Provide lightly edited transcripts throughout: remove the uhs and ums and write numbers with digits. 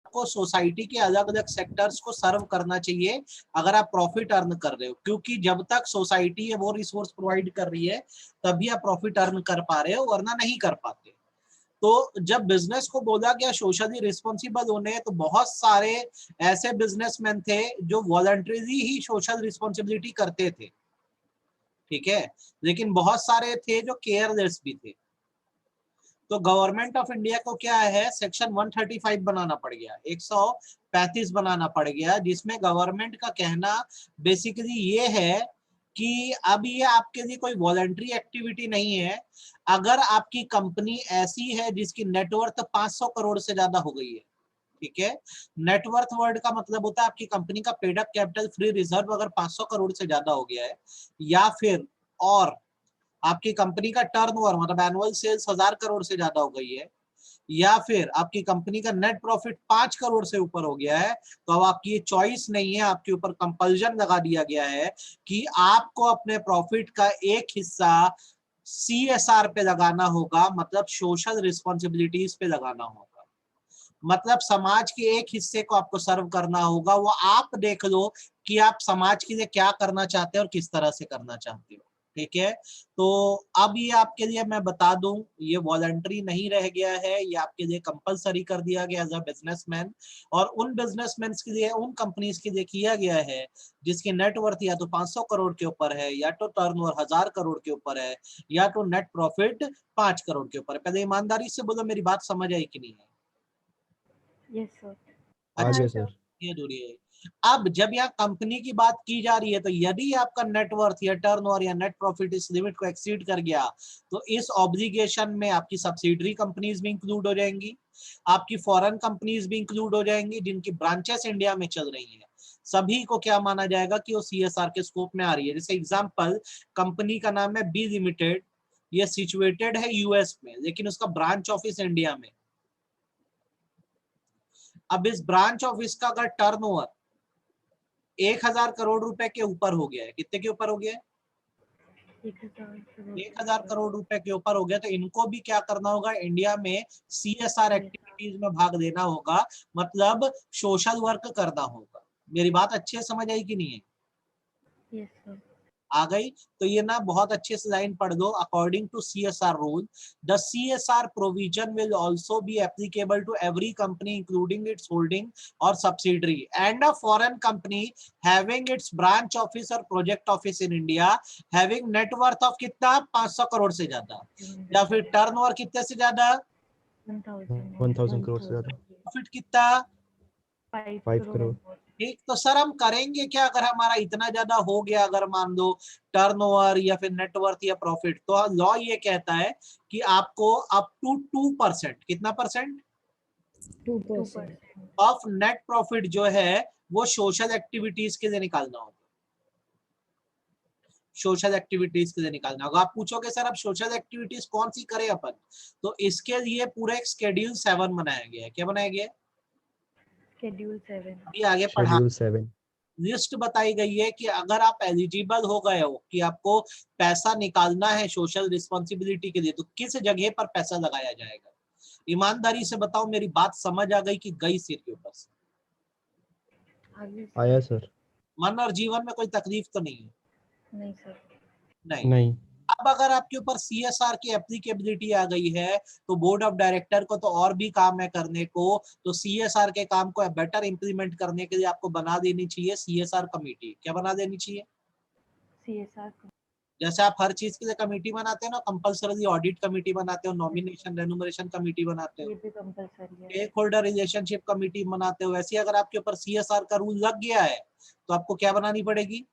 आपको सोसाइटी के अलग अलग सेक्टर्स को सर्व करना चाहिए अगर आप प्रॉफिट अर्न कर रहे हो, क्योंकि जब तक सोसाइटी है वो रिसोर्स प्रोवाइड कर रही है तभी आप प्रॉफिट अर्न कर पा रहे हो, वरना नहीं कर पाते। तो जब बिजनेस को बोला गया सोशली रिस्पॉन्सिबल होने, तो बहुत सारे ऐसे बिजनेसमैन थे जो वॉलंटरीली ही सोशल रिस्पॉन्सिबिलिटी करते थे, ठीक है, लेकिन बहुत सारे थे जो केयरलेस भी थे। तो गवर्नमेंट ऑफ इंडिया को क्या है, सेक्शन 135 बनाना पड़ गया, 135 बनाना पड़ गया, जिसमें गवर्नमेंट का कहना बेसिकली ये है कि अब ये आपके लिए कोई वॉलंटरी एक्टिविटी नहीं है। अगर आपकी कंपनी ऐसी है जिसकी नेटवर्थ 500 करोड़ से ज्यादा हो गई है, ठीक है, नेटवर्थ वर्ड का मतलब होता है आपकी कंपनी का paid up capital free reserve अगर 500 करोड़ से ज्यादा हो गया है, या फिर और आपकी कंपनी का टर्नओवर मतलब एनुअल सेल्स 1000 करोड़ से ज्यादा हो गई है, या फिर आपकी कंपनी का नेट प्रॉफिट 5 करोड़ से ऊपर हो गया है, तो अब आपकी ये चॉइस नहीं है, आपके ऊपर कंपल्जन लगा दिया गया है कि आपको अपने प्रॉफिट का एक हिस्सा CSR पे लगाना होगा, मतलब सोशल रिस्पॉन्सिबिलिटीज पे लगाना होगा। मतलब समाज के एक हिस्से को आपको सर्व करना होगा, वो आप देख लो कि आप समाज के लिए क्या करना चाहते हो और किस तरह से करना चाहते हो, ठीक है। तो अब ये आपके लिए मैं बता दूं, ये वॉलंटरी नहीं रह गया है, ये आपके लिए कंपलसरी कर दिया गया एज अ बिजनेसमैन, और उन बिजनेसमैन के लिए, उन कंपनीज के लिए किया गया है जिसकी नेटवर्थ या तो 500 करोड़ के ऊपर है, या तो टर्नओवर 1000 करोड़ के ऊपर है, या तो नेट प्रॉफिट 5 करोड़ के ऊपर है। पहले ईमानदारी से बोलो, मेरी बात समझ आई कि नहीं है? Yes sir. आ अच्छा, गया सर। ये दूरी है। अब जब यहाँ कंपनी की बात की जा रही है, तो यदि आपका नेटवर्थ या टर्नओवर या नेट प्रॉफिट इस लिमिट को एक्सीड कर गया, तो इस ऑब्लिगेशन में आपकी सब्सिडरी कंपनीज भी इंक्लूड हो जाएंगी, आपकी फॉरेन कंपनीज भी इंक्लूड हो जाएंगी जिनकी ब्रांचेस इंडिया में चल रही हैं। सभी को क्या माना जाएगा कि वो CSR के स्कोप में आ रही है। जैसे एग्जांपल, कंपनी का नाम है बी लिमिटेड, ये सिचुएटेड है US में, लेकिन उसका ब्रांच ऑफिस इंडिया में। अब इस ब्रांच ऑफिस का अगर टर्नओवर 1000 करोड़ रुपए के ऊपर हो गया है, कितने के ऊपर हो गया है? 1000 करोड़ रुपए के ऊपर हो गया, तो इनको भी क्या करना होगा, इंडिया में CSR एक्टिविटीज में भाग लेना होगा, मतलब सोशल वर्क करना होगा। मेरी बात अच्छे से समझ आई कि नहीं है? Yes sir. आ गई? तो ये ना बहुत अच्छे से लाइन पढ़ दो। According to CSR rule, the CSR provision will also be applicable to every company including its holding or subsidiary and a foreign company having its branch office or project office in India having net worth of कितना, 500 करोड़ से ज्यादा, या फिर turnover कितने से ज्यादा, 1000 करोड़ से ज्यादा, प्रॉफिट कितना, 5 करोड़। ठीक। तो सर हम करेंगे क्या अगर हमारा इतना ज्यादा हो गया, अगर मान लो टर्नओवर या फिर नेटवर्थ या प्रॉफिट, तो लॉ ये कहता है कि आपको अप टू 2%, कितना परसेंट 2% ऑफ नेट प्रॉफिट जो है वो सोशल एक्टिविटीज के लिए निकालना होगा, सोशल एक्टिविटीज के लिए निकालना होगा। आप पूछोगे सर अब सोशल एक्टिविटीज कौन सी करें अपन, तो इसके लिए पूरा एक शेड्यूल 7 बनाया गया है। क्या बनाया गया है? शेड्यूल 7। अभी आगे पढ़ा, शेड्यूल 7। लिस्ट बताई गई है कि अगर आप एलिजिबल हो गए हो कि आपको पैसा निकालना है सोशल रिस्पॉन्सिबिलिटी के लिए, तो किस जगह पर पैसा लगाया जाएगा। ईमानदारी से बताओ, मेरी बात समझ आ गई कि गई सिर के ऊपर से? आया सर। मन और जीवन में कोई तकलीफ तो नहीं है? नहीं सर। नहीं। अब अगर आपके ऊपर CSR की एप्लीकेबिलिटी आ गई है, तो बोर्ड ऑफ डायरेक्टर को तो और भी काम है करने को। तो CSR के काम को बेटर इंप्लीमेंट करने के लिए आपको बना देनी चाहिए CSR कमेटी। क्या बना देनी चाहिए? CSR। जैसे आप हर चीज के लिए कमेटी बनाते हो ना, कंपल्सरी ऑडिट कमेटी बनाते हो, नॉमिनेशन रेन्यूमरेशन कमेटी बनाते हो, ये भी कंपलसरी है। स्टेक होल्डर रिलेशनशिप कमेटी बनाते हो, वैसे अगर आपके ऊपर CSR का रूल लग गया है तो आपको क्या बनानी पड़ेगी?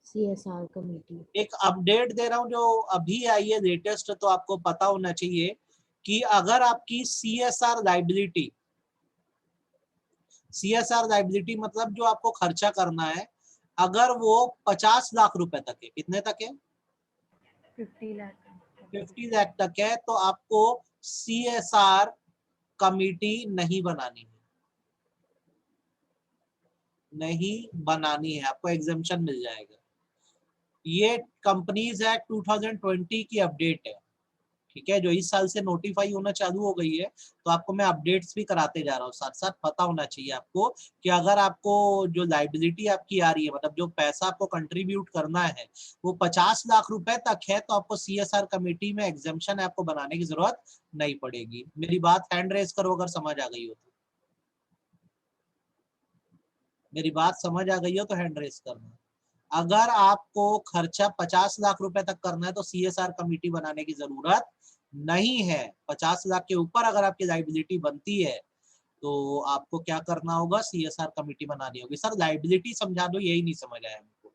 CSR committee. एक अपडेट दे रहा हूँ जो अभी आई है लेटेस्ट, तो आपको पता होना चाहिए कि अगर आपकी CSR लाइबिलिटी मतलब जो आपको खर्चा करना है, अगर वो 50 लाख रुपए तक है, कितने तक है? 50 लाख। 50 लाख तक है, तो आपको CSR कमेटी नहीं बनानी है, नहीं बनानी है, आपको एग्जेम्पशन मिल जाएगा। ये कंपनीज एक्ट 2020 की अपडेट है, ठीक है, जो इस साल से नोटिफाई होना चालू हो गई है, तो आपको मैं अपडेट्स भी कराते जा रहा हूँ। साथ साथ पता होना चाहिए आपको कि अगर आपको जो लाइबिलिटी आपकी आ रही है, मतलब जो पैसा आपको कंट्रीब्यूट करना है वो 50 लाख रुपए तक है, तो आपको CSR कमेटी में एग्जेम्पशन आपको बनाने की जरूरत नहीं पड़ेगी। मेरी बात हैंड रेज करो अगर समझ आ गई हो तो। मेरी बात समझ आ गई हो तो हैंड रेज करना। अगर आपको खर्चा 50 लाख रुपए तक करना है तो CSR कमेटी बनाने की जरूरत नहीं है। 50 लाख के ऊपर अगर आपकी लाइबिलिटी बनती है तो आपको क्या करना होगा, CSR कमेटी बनानी होगी। सर लाइबिलिटी समझा दो, यही नहीं समझ आया हमको।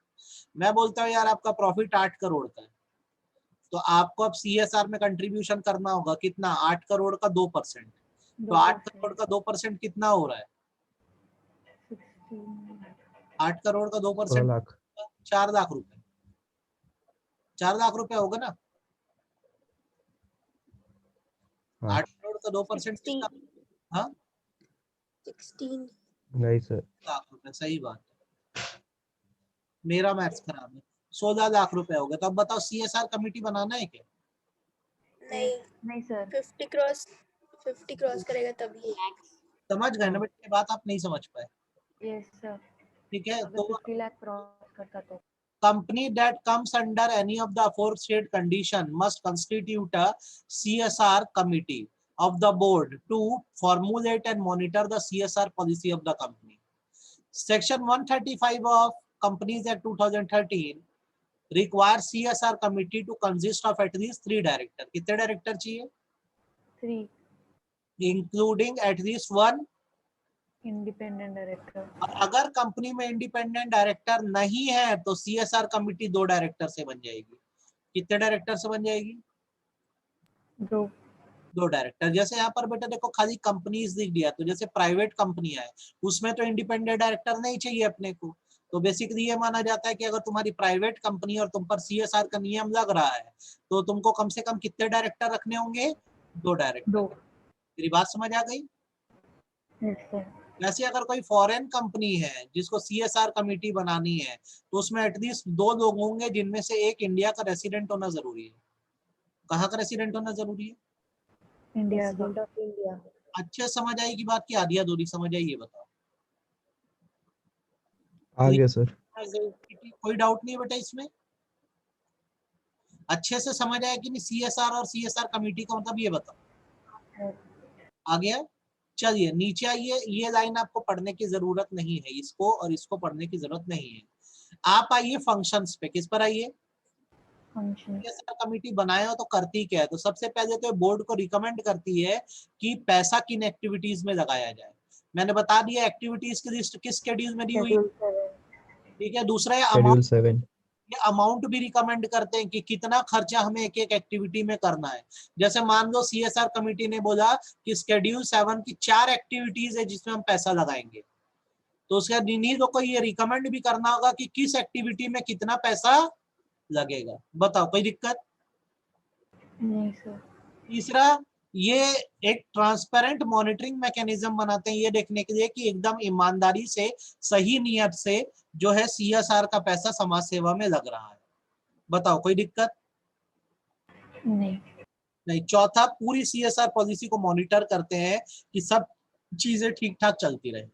मैं बोलता हूँ यार आपका प्रॉफिट 8 करोड़ का है, तो आपको अब CSR में कंट्रीब्यूशन करना होगा कितना, 8 करोड़ का 2%। तो 8 करोड़ का 2% कितना हो रहा है, 8 करोड़ का 16 2% लाख 4 लाख रुपए, 4 लाख रुपए होगा ना। हाँ 8 करोड़ का 2% कितना, हाँ 16 नहीं सर लाख रुपए, सही बात है, मेरा मैथ्स खराब है। 16 लाख रुपए हो गए। तो अब बताओ CSR कमेटी बनाना है क्या? नहीं नहीं सर 50 क्रॉस करेगा तभी। समझ गए ना बेटे, बात आप नहीं समझ पाए। यस सर, ठीक है, अगर तो 50 लाख क्रॉस करता तो company that comes under any of the aforesaid condition must constitute a CSR committee of the board to formulate and monitor the CSR policy of the company. Section 135 of Companies Act 2013 requires CSR committee to consist of at least 3 directors. कितने director चाहिए? 3 Including at least 1 independent director. और अगर company में independent director नहीं है तो CSR committee 2 director से बन जाएगी। कितने डायरेक्टर से बन जाएगी? 2 डायरेक्टर। जैसे यहाँ पर बेटा देखो खाली कंपनीज दिख दिया, तो जैसे प्राइवेट कंपनियां है उसमें तो इंडिपेंडेंट डायरेक्टर नहीं चाहिए अपने को। तो बेसिकली ये माना जाता है कि अगर तुम्हारी प्राइवेट कंपनी और तुम पर CSR का नियम लग रहा है तो तुमको कम से कम कितने डायरेक्टर रखने होंगे? 2 डायरेक्टर। मेरी बात समझ आ गई? Yes sir. वैसे अगर कोई फॉरेन कंपनी है जिसको CSR कमेटी बनानी है तो उसमें एटलीस्ट 2 लोग होंगे जिनमें से एक इंडिया का रेसिडेंट होना जरूरी है। कहाँ का रेसिडेंट होना जरूरी है? India president of India. अच्छे समझ आई की बात की आधी अधूरी समझ आई, ये बताओ। आ गया सर। कोई डाउट नहीं बेटा इसमें? अच्छे से समझ आया कि नहीं CSR और CSR कमेटी का मतलब, ये बताओ। आ गया? चलिए नीचे आइए, ये लाइन आपको पढ़ने की जरूरत नहीं है, इसको और इसको पढ़ने की जरूरत नहीं है। आप आइए फंक्शंस पे। किस पर आइए? CSR कमेटी बनाए हो तो करती क्या है? तो सबसे पहले तो बोर्ड को रिकमेंड करती है कि पैसा किन एक्टिविटीज में लगाया जाए। मैंने बता दिया एक्टिविटीज की लिस्ट किस शेड्यूल में दी हुई, ठीक है। दूसरा है शेड्यूल अमाउंट, 7 ये अमाउंट भी रिकमेंड करते हैं कि कितना खर्चा हमें एक एक एक्टिविटी में करना है। जैसे मान लो CSR कमेटी ने बोला कि शेड्यूल 7 की 4 एक्टिविटीज है जिसमें हम पैसा लगाएंगे, तो उसके निधि को ये रिकमेंड भी करना होगा कि किस एक्टिविटी में कितना पैसा लगेगा। बताओ कोई दिक्कत? नहीं सर। तीसरा, ये एक ट्रांसपेरेंट मॉनिटरिंग मैकेनिज्म बनाते हैं ये देखने के लिए कि एकदम ईमानदारी से सही नियत से जो है CSR का पैसा समाज सेवा में लग रहा है। बताओ कोई दिक्कत? नहीं। चौथा, पूरी CSR पॉलिसी को मॉनिटर करते हैं कि सब चीजें ठीक ठाक चलती रहे।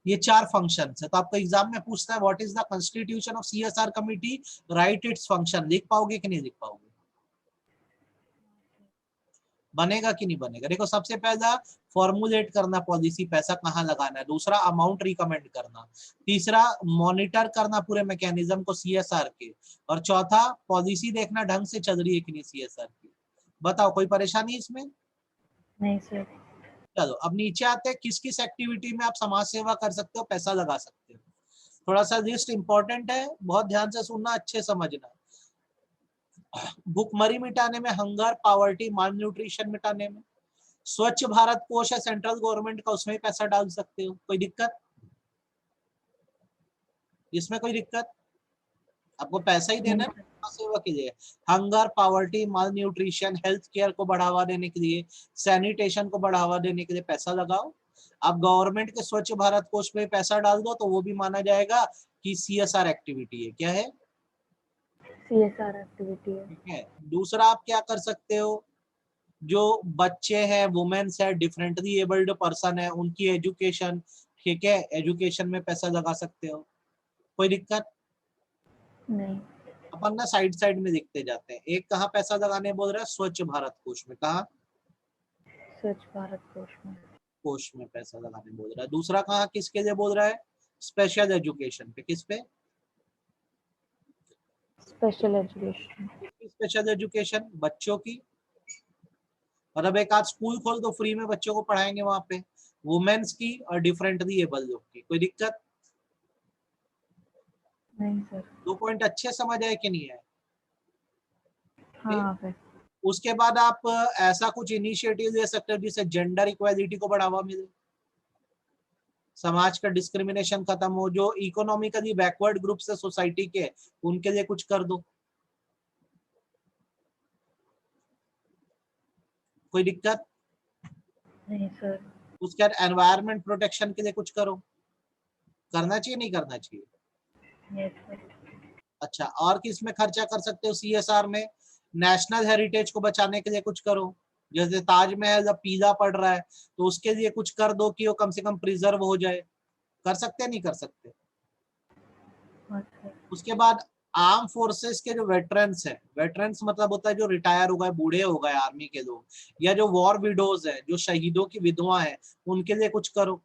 ये 4 फंक्शन है। तो आपको एग्जाम में पूछता है what is the constitution of CSR committee, right its function. लिख पाओगे कि नहीं लिख पाओगे? बनेगा कि नहीं बनेगा? देखो सबसे पहला फॉर्मुलेट करना पॉलिसी, पैसा कहाँ लगाना है। दूसरा अमाउंट रिकमेंड करना। तीसरा मॉनिटर करना पूरे मैकेनिज्म को CSR के। और चौथा पॉलिसी देखना ढंग से चल रही है कि नहीं CSR की। बताओ कोई परेशानी इसमें? नहीं सर। चलो अब नीचे आते हैं किस किस एक्टिविटी में आप समाज सेवा कर सकते हो, पैसा लगा सकते हो। थोड़ा सा लिस्ट इंपॉर्टेंट है, बहुत ध्यान से सुनना, अच्छे समझना। भूखमरी मिटाने में, हंगर पावर्टी माल न्यूट्रिशन मिटाने में। स्वच्छ भारत कोष है सेंट्रल गवर्नमेंट का, उसमें पैसा डाल सकते हो। कोई दिक्कत इसमें? कोई दिक्कत? आपको पैसा ही देना है सेवा के लिए। हंगर पावर्टी माल न्यूट्रिशन हेल्थ केयर को बढ़ावा देने के लिए, सैनिटेशन को बढ़ावा देने के लिए पैसा लगाओ। आप गवर्नमेंट के स्वच्छ भारत कोष में पैसा डाल दो तो वो भी माना जाएगा कि CSR एक्टिविटी है। क्या है? CSR एक्टिविटी है। ठीक है। दूसरा आप क्या कर सकते हो, जो बच्चे हैं, वुमेन्स है, डिफरेंटली एबल्ड पर्सन है, उनकी एजुकेशन, ठीक है, एजुकेशन में पैसा लगा सकते हो, कोई दिक्कत? नहीं। अपन ना साइड साइड में देखते जाते हैं। एक कहाँ पैसा लगाने बोल रहा है, स्वच्छ भारत कोष में, कहाँ स्वच्छ भारत कोष में। पैसा लगाने बोल रहा है। दूसरा कहाँ किसके लिए बोल रहा है, स्पेशल एजुकेशन पे, किस पे, स्पेशल एजुकेशन। स्पेशल एजुकेशन बच्चों की, मतलब एक आध स्कूल खोल दो, फ्री में बच्चों को पढ़ाएंगे वहां पे, वुमेन्स की और डिफरेंटली एबल लोग की, कोई दिक्कत? नहीं सर। 2 पॉइंट अच्छे समझ आए कि नहीं है? हाँ सर। उसके बाद आप ऐसा कुछ इनिशिएटिव ले सकते हो जिससे जेंडर इक्वालिटी को बढ़ावा मिले, समाज का डिस्क्रिमिनेशन खत्म हो, जो इकोनॉमिकली बैकवर्ड ग्रुप से सोसाइटी के, उनके लिए कुछ कर दो, कोई दिक्कत? नहीं सर। उसके बाद एनवायरमेंट प्रोटेक्शन के लिए कुछ करो, करना चाहिए नहीं करना चाहिए? Yes sir. अच्छा, और किस में खर्चा कर सकते हो सीएसआर में? नेशनल हेरिटेज को बचाने के लिए कुछ करो, जैसे ताजमहल जब पीला पड़ रहा है तो उसके लिए कुछ कर दो कि वो कम से कम प्रिजर्व हो जाए, कर सकते नहीं कर सकते? हाँ सर। उसके बाद आर्म फोर्सेस के जो वेटरन्स हैं, वेटरन्स मतलब होता है जो रिटायर हो गए, बूढ़े हो गए आर्मी के लोग, या जो वॉर विडोज है, जो शहीदों की विधवा है, उनके लिए कुछ करो,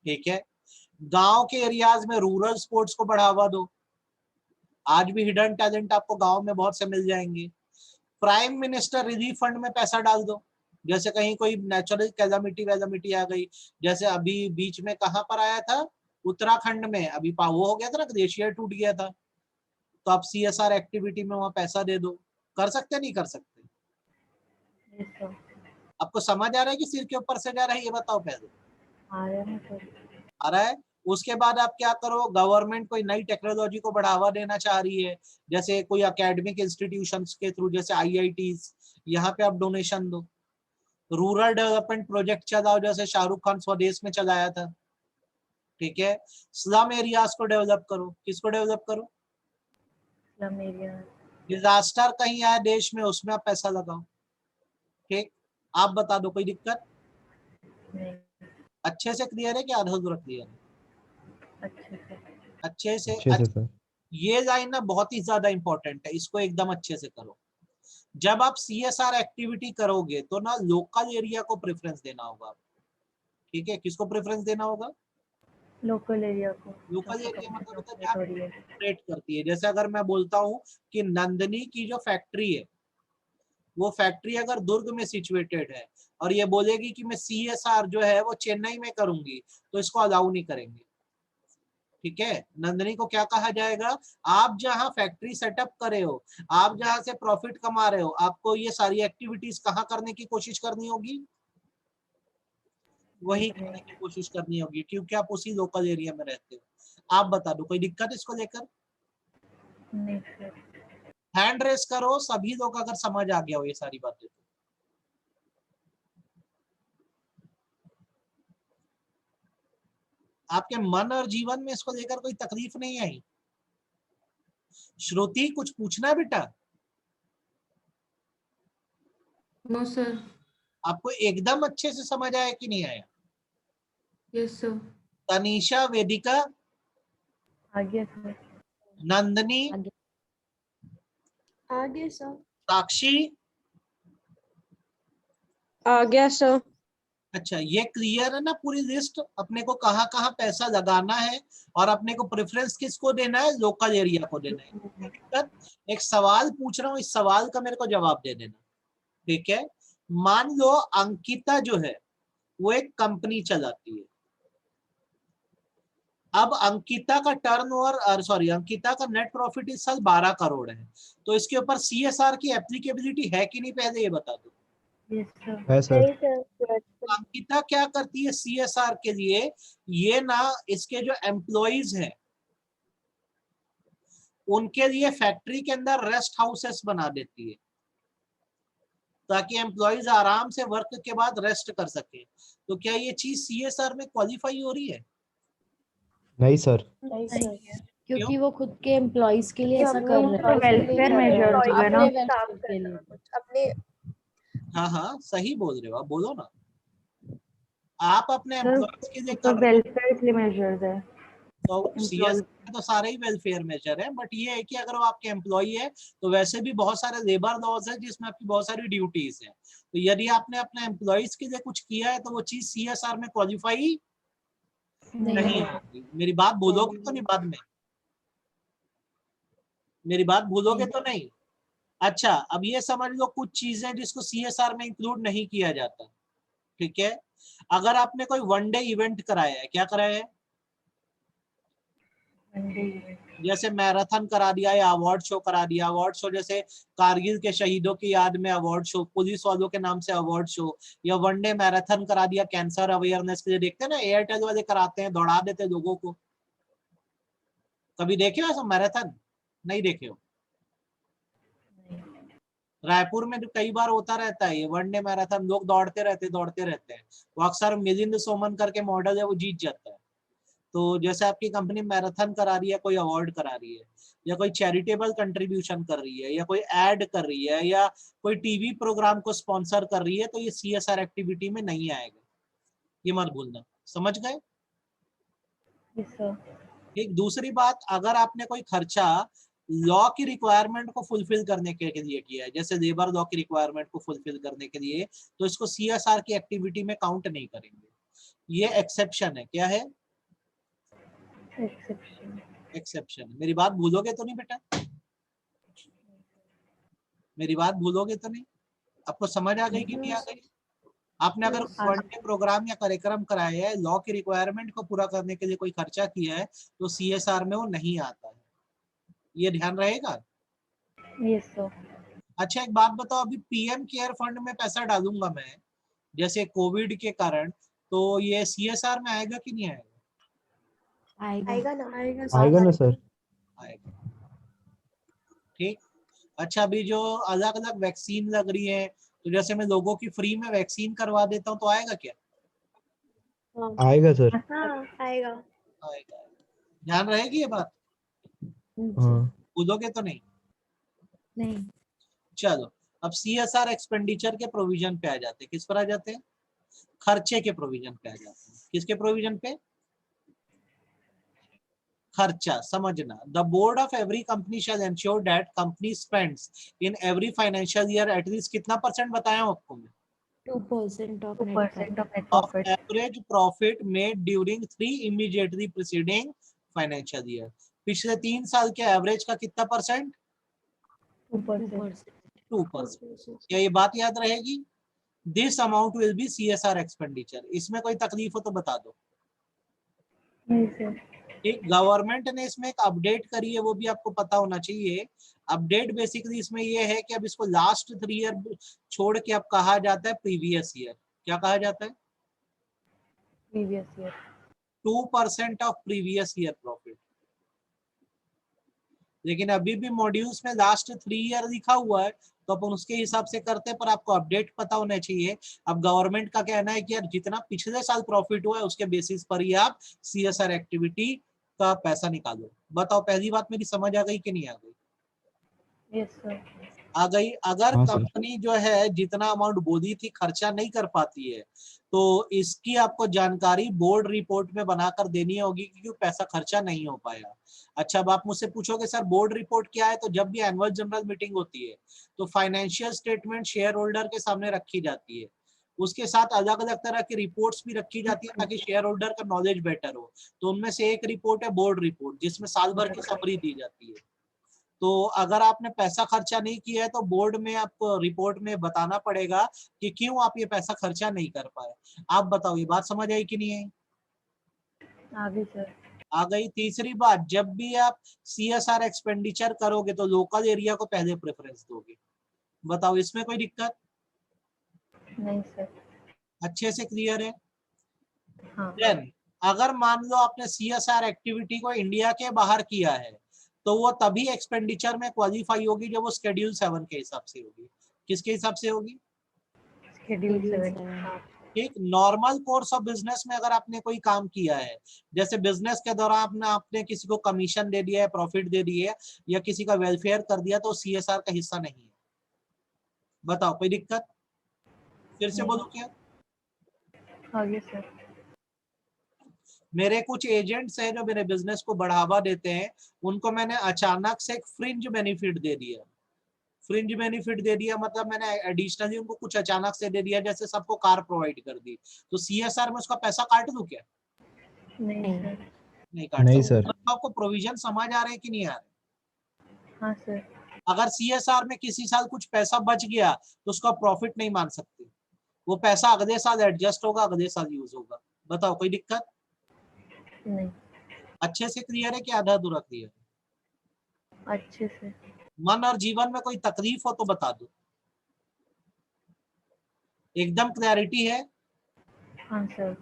ठीक है। गांव के एरियाज में रूरल स्पोर्ट्स को बढ़ावा दो, आज भी हिडन टैलेंट आपको गांव में बहुत से मिल जाएंगे। प्राइम मिनिस्टर रिलीफ फंड में पैसा डाल दो, जैसे कहीं कोई नेचुरल कैलामिटी वैलामिटी आ गई, जैसे अभी बीच में कहां पर आया था, उत्तराखंड में अभी वो हो गया था ना, ग्लेशियर टूट गया था, तो आप सीएसआर एक्टिविटी में वहां पैसा दे दो, कर सकते नहीं कर सकते? Yes sir. आपको समझ आ रहा है कि सिर के ऊपर से जा रहा है, ये बताओ पहले। आ रहा है सर। आ रहा है। उसके बाद आप क्या करो, गवर्नमेंट कोई नई टेक्नोलॉजी को बढ़ावा देना चाह रही है, जैसे कोई एकेडमिक इंस्टीट्यूशंस के थ्रू, जैसे आईआईटीज, यहाँ पे आप डोनेशन दो। रूरल डेवलपमेंट प्रोजेक्ट चलाओ, जैसे शाहरुख खान स्वदेश में चलाया था, ठीक है। स्लम एरियाज को डेवलप करो, किसको डेवलप करो? Slum area. डिजास्टर कहीं आए देश में, उसमें आप पैसा लगाओ, ठीक। आप बता दो, कोई दिक्कत? नहीं। अच्छे से क्लियर है कि आधा अधूरा क्लियर है? अच्छे से। अच्छे से अच्छे से सर। ये लाइन ना बहुत ही ज्यादा इंपॉर्टेंट है, इसको एकदम अच्छे से करो। जब आप सीएसआर एक्टिविटी करोगे तो ना लोकल एरिया को प्रेफरेंस देना होगा, ठीक है। किसको प्रेफरेंस देना होगा? लोकल एरिया को। लोकल एरिया मतलब होता है है जहाँ थोड़ी है। ऑपरेट करती है। जैसे अगर मैं बोलता हूँ कि नंदनी की जो फैक्ट्री है, वो फैक्ट्री अगर दुर्ग में सिचुएटेड है और ये बोलेगी कि मैं सीएसआर जो है वो चेन्नई में करूंगी, तो इसको अलाउ नहीं करेंगे, ठीक है। नंदनी को क्या कहा जाएगा, आप जहां फैक्ट्री सेटअप करे हो, आप जहां से प्रॉफिट कमा रहे हो, आपको ये सारी एक्टिविटीज कहाँ करने की कोशिश करनी होगी, वही करने की कोशिश करनी होगी, क्योंकि आप उसी लोकल एरिया में रहते हो। आप बता दो, कोई दिक्कत इसको लेकर? नहीं सर। हैंड रेस करो सभी लोग अगर समझ आ गया हो ये सारी बातें। आपके मन और जीवन में इसको लेकर कोई तकलीफ नहीं आई? श्रुति, कुछ पूछना है बेटा? No sir. आपको एकदम अच्छे से समझ आया कि नहीं आया? Yes sir. तनीषा, वेदिका, आगे सर। नंदनी, आगे सर। साक्षी, आ गया सर। अच्छा ये क्लियर है ना पूरी लिस्ट, अपने को कहाँ कहाँ पैसा लगाना है और अपने को प्रेफरेंस किसको देना है, लोकल एरिया को देना है, दिक्कत? एक सवाल पूछ रहा हूँ, इस सवाल का मेरे को जवाब दे देना, ठीक है। मान लो अंकिता जो है वो एक कंपनी चलाती है, अब अंकिता का टर्नओवर, सॉरी, अंकिता का नेट प्रॉफिट इस साल 12 करोड़ है, तो इसके ऊपर सीएसआर की एप्लीकेबिलिटी है कि नहीं, पहले ये बता दो। Yes sir. है सर। नहीं सर। अंकिता क्या करती है सीएसआर के लिए, ये ना इसके जो एम्प्लॉइज हैं उनके लिए फैक्ट्री के अंदर रेस्ट हाउसेस बना देती है, ताकि एम्प्लॉइज आराम से वर्क के बाद रेस्ट कर सके। तो क्या ये चीज सीएसआर में क्वालिफाई हो रही है? नहीं सर। नहीं नहीं सर। क्योंकि वो खुद के एम्प्लॉइज के लिए ऐसा कर रहे तो welfare measures हुए ना। के लिए। अपने हाँ हाँ सही बोल रहे हो, आप बोलो ना। आप अपने सर एम्प्लॉयज के लिए तो कर रहे हो, वेलफेयर के लिए मेजर्स है। तो सीएस तो सारे ही वेलफेयर मेजर है, बट ये है कि अगर वो आपके एम्प्लॉई है तो वैसे भी बहुत सारे लेबर लॉज है जिसमें आपकी बहुत सारी ड्यूटीज है। तो यदि आपने अपने एम्प्लॉयज के लिए कुछ किया है तो वो चीज सीएसआर में क्वालिफाई नहीं होगी। मेरी बात भूलोगे तो नहीं बाद में, मेरी बात भूलोगे तो नहीं। अच्छा अब ये समझ लो कुछ चीजें जिसको सीएसआर में इंक्लूड नहीं किया जाता, ठीक है। अगर आपने कोई वन डे इवेंट कराया है, क्या कराया है, जैसे मैराथन करा दिया या अवार्ड शो करा दिया। अवार्ड शो जैसे कारगिल के शहीदों की याद में अवार्ड शो, पुलिस वालों के नाम से अवार्ड शो, या वनडे मैराथन करा दिया कैंसर अवेयरनेस के लिए। देखते हैं ना एयरटेल वाले कराते हैं, दौड़ा देते लोगों को। कभी देखे हो ऐसा मैराथन? नहीं देखे हो? रायपुर में कई बार होता रहता है ये वनडे मैराथन, लोग दौड़ते रहते हैं। वो अक्सर मिलिंद सोमन करके मॉडल है, वो जीत जाता है। तो जैसे आपकी कंपनी मैराथन करा रही है, कोई अवार्ड करा रही है, या कोई चैरिटेबल कंट्रीब्यूशन कर रही है, या कोई ऐड कर रही है, या कोई टीवी प्रोग्राम को स्पॉन्सर कर रही है, तो ये सीएसआर एक्टिविटी में नहीं आएगा, ये मत भूलना। समझ गए? एक दूसरी बात, अगर आपने कोई खर्चा लॉ की रिक्वायरमेंट को फुलफिल करने के लिए किया है, जैसे लेबर लॉ की रिक्वायरमेंट को फुलफिल करने के लिए, तो इसको सीएसआर की एक्टिविटी में काउंट नहीं करेंगे। ये एक्सेप्शन है। क्या है? एक्सेप्शन। मेरी बात भूलोगे तो नहीं बेटा? मेरी बात भूलोगे तो नहीं? आपको समझ आ गई कि नहीं आ गई? आपने अगर वन डे प्रोग्राम या कार्यक्रम कराया है, लॉ की रिक्वायरमेंट को पूरा करने के लिए कोई खर्चा किया है, तो सीएसआर में वो नहीं आता है। ये ध्यान रहेगा। Yes sir. अच्छा एक बात बताओ, अभी पीएम केयर फंड में पैसा डालूंगा मैं जैसे कोविड के कारण, तो ये सीएसआर में आएगा कि नहीं आएगा? आएगा ना। आएगा ना सर। आएगा। ठीक। अच्छा अभी जो अलग अलग वैक्सीन लग रही है, तो जैसे मैं लोगों की फ्री में वैक्सीन करवा देता हूँ, तो आएगा क्या? आएगा सर। आएगा। आएगा। ध्यान रहेगी ये बात? हाँ भूलोगे तो नहीं? नहीं। चलो अब सीएसआर एक्सपेंडिचर के प्रोविजन पे आ जाते हैं। किस पर आ जाते हैं? खर्चे के प्रोविजन पे आ जाते हैं। किसके प्रोविजन पे? खर्चा। समझना, the board of every company shall ensure that company spends in every financial year at least कितना % बताया हूं आपको मैं? 2% of net 2% of net Of profit. average profit made during 3 immediately preceding financial year. पिछले 3 साल के एवरेज का कितना %? 2%. 2%. क्या ये बात याद रहेगी? This amount will be CSR expenditure. इसमें कोई तकलीफ हो तो बता दो। नहीं सर। एक गवर्नमेंट ने इसमें एक अपडेट करी है, वो भी आपको पता होना चाहिए। अपडेट बेसिकली इसमें ये है कि अब इसको लास्ट 3 ईयर छोड़ के अब कहा जाता है प्रीवियस ईयर। क्या कहा जाता है? Previous year. 2% of previous year profit. लेकिन अभी भी मॉड्यूल्स में लास्ट 3 ईयर लिखा हुआ है, तो अपन उसके हिसाब से करते हैं, पर आपको अपडेट पता होना चाहिए। अब गवर्नमेंट का कहना है कि यार जितना पिछले साल प्रॉफिट हुआ है उसके बेसिस पर ही आप सीएसआर एक्टिविटी का पैसा निकालो। बताओ पहली बात मेरी समझ आ गई कि नहीं आ गई? Yes sir. आ गई। अगर हाँ सर। कंपनी जो है जितना अमाउंट बोली थी खर्चा नहीं कर पाती है, तो इसकी आपको जानकारी बोर्ड रिपोर्ट में बनाकर देनी होगी कि क्यों पैसा खर्चा नहीं हो पाया। अच्छा अब आप मुझसे पूछोगे सर बोर्ड रिपोर्ट क्या है, तो जब भी एनुअल जनरल मीटिंग होती है तो फाइनेंशियल स्टेटमेंट शेयर होल्डर के सामने रखी जाती है, उसके साथ अलग अलग तरह की रिपोर्ट्स भी रखी जाती है ताकि शेयर होल्डर का नॉलेज बेटर हो। तो उनमें से एक रिपोर्ट है बोर्ड रिपोर्ट, जिसमें साल भर की समरी दी जाती है। तो अगर आपने पैसा खर्चा नहीं किया है तो बोर्ड में आपको रिपोर्ट में बताना पड़ेगा कि क्यों आप ये पैसा खर्चा नहीं कर पाए। आप बताओ ये बात समझ आई कि नहीं आई? आगे सर। आ गई। तीसरी बात, जब भी आप सीएसआर एक्सपेंडिचर करोगे तो लोकल एरिया को पहले प्रेफरेंस दोगे। बताओ इसमें कोई दिक्कत? नहीं सर। अच्छे से क्लियर है? हाँ। देन अगर मान लो आपने सीएसआर एक्टिविटी को इंडिया के बाहर किया है, तो वो तभी एक्सपेंडिचर में क्वालिफाई होगी जब वो शेड्यूल 7 के हिसाब से होगी। किसके हिसाब से होगी? शेड्यूल 7। एक नॉर्मल कोर्स ऑफ बिजनेस में अगर आपने कोई काम किया है, जैसे बिजनेस के दौरान आपने किसी को कमीशन दे दिया है, प्रॉफिट दे दिए या किसी का वेलफेयर कर दिया, तो सीएसआर का हिस्सा नहीं है। बताओ कोई दिक्कत? फिर से बोलो क्या? आगे सर। मेरे कुछ एजेंट्स हैं जो मेरे बिजनेस को बढ़ावा देते हैं, उनको मैंने अचानक से एक फ्रिंज बेनिफिट दे दिया। फ्रिंज बेनिफिट दे दिया मतलब मैंने एडिशनली उनको कुछ अचानक से दे दिया, जैसे सबको कार प्रोवाइड कर दी, तो सीएसआर में उसका पैसा काट दूं क्या? नहीं नहीं। सर। नहीं काट नहीं सकता। सर। मतलब आपको प्रोविजन समझ आ रहे हैं कि नहीं आ रहे? हाँ सर। अगर सीएसआर में किसी साल कुछ पैसा बच गया तो उसका प्रॉफिट नहीं मान सकते, वो पैसा अगले साल एडजस्ट होगा, अगले साल यूज होगा। बताओ कोई दिक्कत? नहीं। अच्छे से क्लियर है कि आधा अधूरा क्लियर है? अच्छे से। मन और जीवन में कोई तकलीफ हो तो बता दो। एकदम क्लैरिटी है? हाँ सर।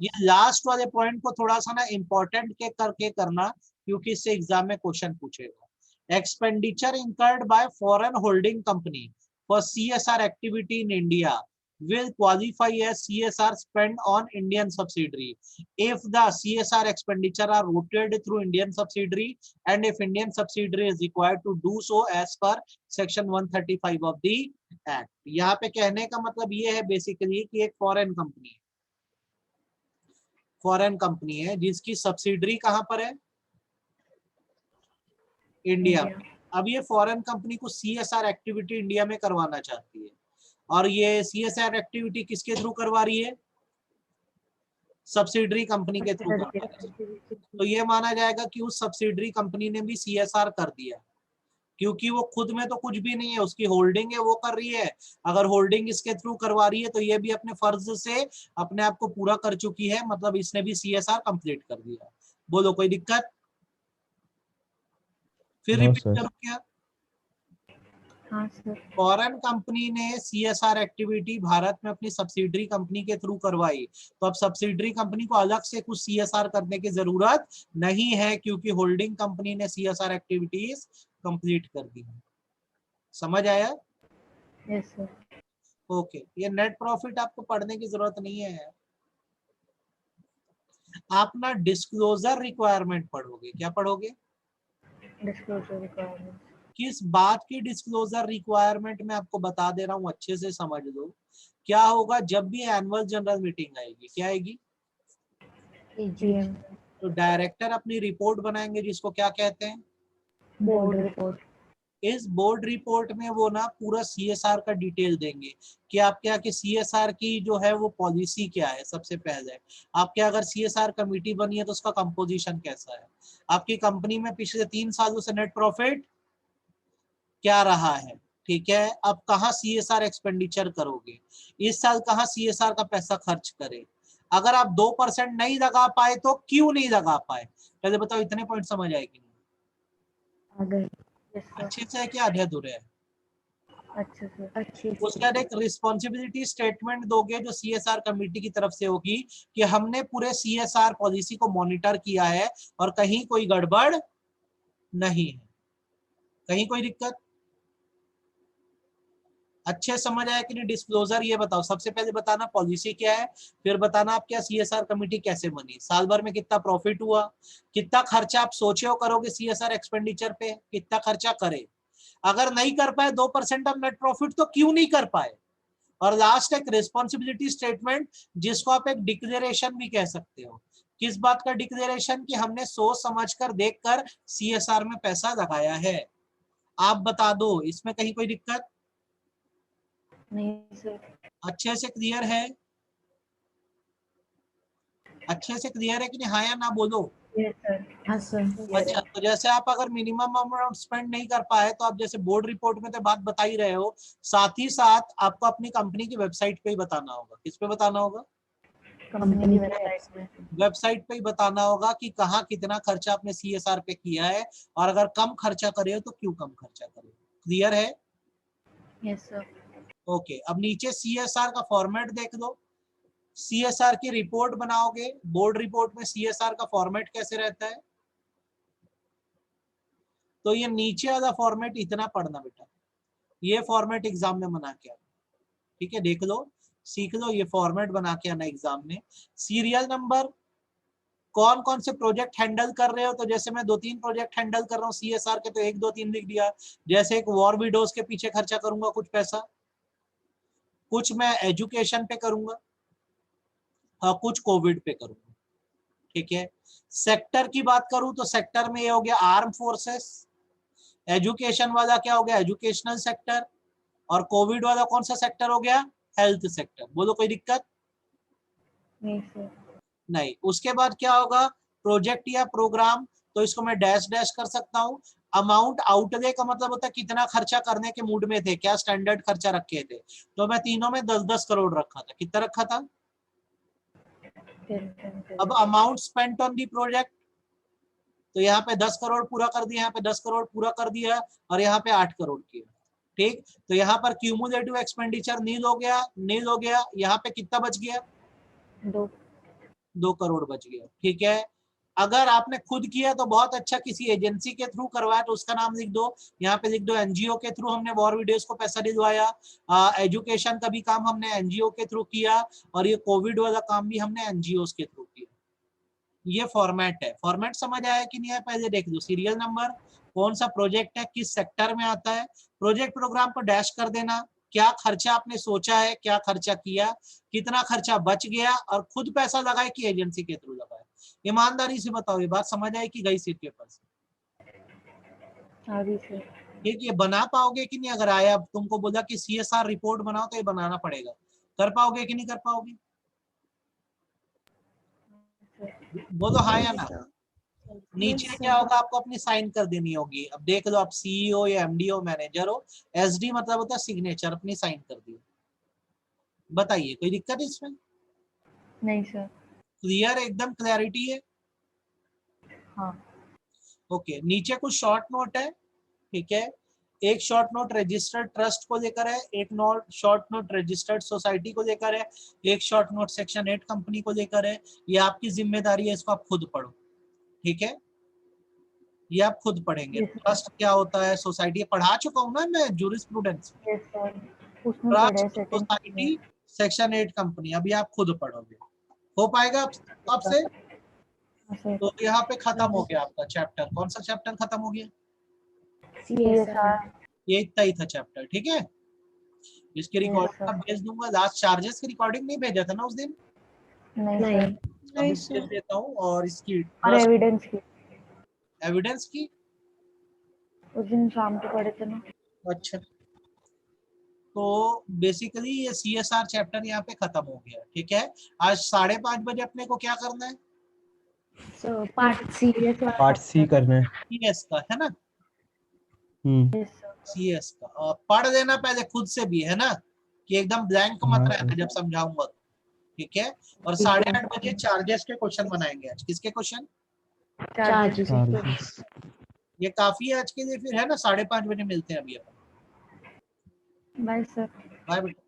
ये लास्ट वाले पॉइंट को थोड़ा सा ना इंपॉर्टेंट के करके करना, क्योंकि इससे एग्जाम में क्वेश्चन पूछेगा। Expenditure incurred by foreign holding company for CSR activity in India will qualify as CSR spent on Indian subsidiary if the CSR expenditure are routed through Indian subsidiary and if Indian subsidiary is required to do so as per section 135 of the act। यहाँ पे कहने का मतलब ये है basically कि एक foreign company है जिसकी सब्सिडरी कहां पर है? इंडिया में। अब ये फॉरेन कंपनी को सीएसआर एक्टिविटी इंडिया में करवाना चाहती है, और ये सीएसआर एक्टिविटी किसके थ्रू करवा रही है? सब्सिडरी कंपनी के थ्रू करवा रही है। तो ये माना जाएगा कि उस सब्सिडरी कंपनी ने भी सीएसआर कर दिया, क्योंकि वो खुद में तो कुछ भी नहीं है, उसकी होल्डिंग है वो कर रही है। अगर होल्डिंग इसके थ्रू करवा रही है तो ये भी अपने फर्ज से अपने आप को पूरा कर चुकी है, मतलब इसने भी सीएसआर कंप्लीट कर दिया। बोलो कोई दिक्कत? फिर नो रिपीट सर। करो क्या? हाँ सर। फॉरेन कंपनी ने सीएसआर एक्टिविटी भारत में अपनी सब्सिडरी कंपनी के थ्रू करवाई, तो अब सब्सिडरी कंपनी को अलग से कुछ सीएसआर करने की जरूरत नहीं है, क्योंकि होल्डिंग कंपनी ने सीएसआर एक्टिविटीज कंप्लीट कर दी। समझ आया? Yes sir. ओके, ये नेट प्रॉफिट आपको पढ़ने की जरूरत नहीं है। आप ना डिस्क्लोजर रिक्वायरमेंट पढ़ोगे। क्या पढ़ोगे? Disclosure requirement. किस बात की डिस्क्लोजर रिक्वायरमेंट मैं आपको बता दे रहा हूँ, अच्छे से समझ लो। क्या होगा जब भी एनुअल जनरल मीटिंग आएगी? क्या आएगी? एजीएम। तो डायरेक्टर अपनी रिपोर्ट बनाएंगे जिसको क्या कहते हैं? Board report. इस बोर्ड रिपोर्ट में वो ना पूरा सीएसआर का डिटेल देंगे कि आपके यहाँ के सीएसआर की जो है वो पॉलिसी क्या है। सबसे पहले आपके अगर सीएसआर कमेटी बनी है तो उसका कंपोजिशन कैसा है, आपकी कंपनी में पिछले 3 सालों से नेट प्रॉफिट क्या रहा है, ठीक है। अब कहाँ सीएसआर एक्सपेंडिचर करोगे, इस साल कहाँ सीएसआर का पैसा खर्च करे। अगर आप 2% नहीं लगा पाए तो क्यों नहीं लगा पाए, पहले बताओ। इतने पॉइंट समझ आए कि नहीं? आ गए। अच्छे से है क्या आधे अधूरे है? अच्छे से। अच्छे उसके से। बाद एक रिस्पॉन्सिबिलिटी स्टेटमेंट दोगे जो सीएसआर कमेटी की तरफ से होगी कि हमने पूरे सीएसआर पॉलिसी को मॉनिटर किया है और कहीं कोई गड़बड़ नहीं है, कहीं कोई दिक्कत। अच्छे समझ आया कि नहीं? डिस्क्लोजर ये बताओ, सबसे पहले बताना पॉलिसी क्या है, फिर बताना आप क्या सीएसआर कमेटी कैसे बनी, साल भर में कितना प्रॉफिट हुआ, कितना खर्चा आप सोचे हो करोगे सीएसआर एक्सपेंडिचर पे, कितना खर्चा करे। अगर नहीं कर पाए 2% ऑफ नेट प्रॉफिट तो क्यों नहीं कर पाए। और लास्ट एक रिस्पॉन्सिबिलिटी स्टेटमेंट जिसको आप एक डिक्लेरेशन भी कह सकते हो। किस बात का डिक्लेरेशन? कि हमने सोच समझकर देखकर सीएसआर में पैसा लगाया है। आप बता दो, इसमें कहीं कोई दिक्कत? नहीं सर। अच्छे से क्लियर है? अच्छे से क्लियर है कि नहीं? हाँ या ना बोलो। Yes sir. हाँ सर। अच्छा, तो जैसे आप अगर मिनिमम अमाउंट स्पेंड नहीं कर पाए तो आप जैसे बोर्ड रिपोर्ट में तो बात बता ही रहे हो, साथ ही साथ आपको अपनी कंपनी की वेबसाइट पे ही बताना होगा। किस पे बताना होगा? कंपनी की वेबसाइट में। वेबसाइट पे ही बताना होगा कि कहाँ कितना खर्चा आपने सीएसआर पे किया है, और अगर कम खर्चा करे हो तो क्यों कम खर्चा करे। क्लियर है? Yes sir. ओके, अब नीचे सीएसआर का फॉर्मेट देख लो। सीएसआर की रिपोर्ट बनाओगे, बोर्ड रिपोर्ट में सीएसआर का फॉर्मेट कैसे रहता है, तो ये नीचे वाला फॉर्मेट इतना पढ़ना बेटा, ये फॉर्मेट एग्जाम में मना किया, ठीक है। देख लो, सीख लो, ये फॉर्मेट बना के आना एग्जाम में। सीरियल नंबर, कौन कौन से प्रोजेक्ट हैंडल कर रहे हो, तो जैसे मैं 2-3 प्रोजेक्ट हैंडल कर रहा हूँ CSR के, तो 1 2 3 लिख दिया। जैसे एक वॉर विडोज के पीछे खर्चा करूंगा कुछ पैसा, कुछ मैं एजुकेशन पे करूंगा, कुछ कोविड पे करूंगा, ठीक है। सेक्टर की बात करूं तो सेक्टर में ये हो गया आर्म फोर्सेस, एजुकेशन वाला क्या हो गया एजुकेशनल सेक्टर, और कोविड वाला कौन सा सेक्टर हो गया हेल्थ सेक्टर। बोलो कोई दिक्कत नहीं सर। नहीं। उसके बाद क्या होगा प्रोजेक्ट या प्रोग्राम, तो इसको मैं डैश डैश कर सकता हूँ। अमाउंट आउटले का मतलब होता है कितना खर्चा करने के मूड में थे, क्या स्टैंडर्ड खर्चा रखे थे, तो मैं तीनों में 10-10 करोड़ रखा था। कितना रखा था? 10 अब amount spent on the project, तो यहाँ पे 10 करोड़ पूरा कर दिया, यहाँ पे 10 करोड़ पूरा कर दिया, और यहाँ पे 8 करोड़ किया, ठीक। तो यहाँ पर क्यूमुलेटिव एक्सपेंडिचर नील हो गया, नील हो गया। यहाँ पे कितना बच गया? 2 करोड़ बच गया, ठीक है। अगर आपने खुद किया तो बहुत अच्छा, किसी एजेंसी के थ्रू करवाया तो उसका नाम लिख दो, यहाँ पे लिख दो एनजीओ के थ्रू हमने वॉर वीडियोस को पैसा दिलवाया। एजुकेशन का भी काम हमने एनजीओ के थ्रू किया, और ये कोविड वाला काम भी हमने एनजीओ के थ्रू किया। ये फॉर्मेट है। फॉर्मेट समझ आया कि नहीं है? पहले देख लो सीरियल नंबर, कौन सा प्रोजेक्ट है, किस सेक्टर में आता है, प्रोजेक्ट प्रोग्राम को डैश कर देना, क्या खर्चा आपने सोचा है, क्या खर्चा किया, कितना खर्चा बच गया, और खुद पैसा लगाए कि एजेंसी के थ्रू लगाए। ईमानदारी से बताओ, ये बात समझ आई कि गई सिर के पास? अभी सर। ठीक, ये बना पाओगे कि नहीं? अगर आया तुमको बोला कि CSR रिपोर्ट बनाओ, तो ये बनाना पड़ेगा। कर पाओगे कि नहीं कर पाओगे? बोलो हाँ या ना। नीचे क्या होगा, आपको अपनी साइन कर देनी होगी। अब देख लो, आप CEO या MD मैनेजर हो, SD मतलब होता है सिग्नेचर, अपनी साइन कर दी। बताइए कोई दिक्कत इसमें? नहीं सर। क्लियर, एकदम क्लैरिटी है? हाँ। ओके, नीचे कुछ शॉर्ट नोट है, ठीक है। एक शॉर्ट नोट रजिस्टर्ड ट्रस्ट को लेकर है, एक शॉर्ट नोट रजिस्टर्ड सोसाइटी को लेकर है, एक शॉर्ट नोट सेक्शन 8 कंपनी को लेकर है। ये आपकी जिम्मेदारी है, इसको आप खुद पढ़ो, ठीक है। ये आप खुद पढ़ेंगे। ट्रस्ट क्या होता है, सोसाइटी पढ़ा चुका हूँ ना मैं जूरिस्प्रूडेंस में। यस सर, उसमें पढ़ा है सेटिंग सोसाइटी सेक्शन 8 कंपनी, अभी आप खुद पढ़ोगे। हो पाएगा आपसे? तो यहाँ पे खत्म हो गया आपका चैप्टर। कौन सा चैप्टर खत्म हो गया? CSR। ये इतना ही था चैप्टर, ठीक है। इसकी रिकॉर्डिंग मैं भेज दूंगा। लास्ट चार्जेस की रिकॉर्डिंग नहीं भेजा था ना उस दिन? नहीं अभी भेज देता हूँ। और इसकी और एविडेंस की उस दिन शाम को पढ़े थे ना। अच्छा, तो बेसिकली ये CSR चैप्टर यहाँ पे खत्म हो गया, ठीक है। आज 5:30 बजे अपने को क्या करना है? पार्ट C करना है। CS का है ना, यस सर। CS का। और पढ़ लेना पहले खुद से भी, है ना, कि एकदम ब्लैंक मत हाँ, रहना जब समझाऊंगा, ठीक है। और 8:30 बजे चार्जेस के क्वेश्चन बनाएंगे आज। किसके क्वेश्चन? चार्जेस। चार्जेस। ये काफी है आज के लिए फिर, है ना। 5:30 बजे मिलते हैं अभी अपन। Bye sir. बाय बेटा।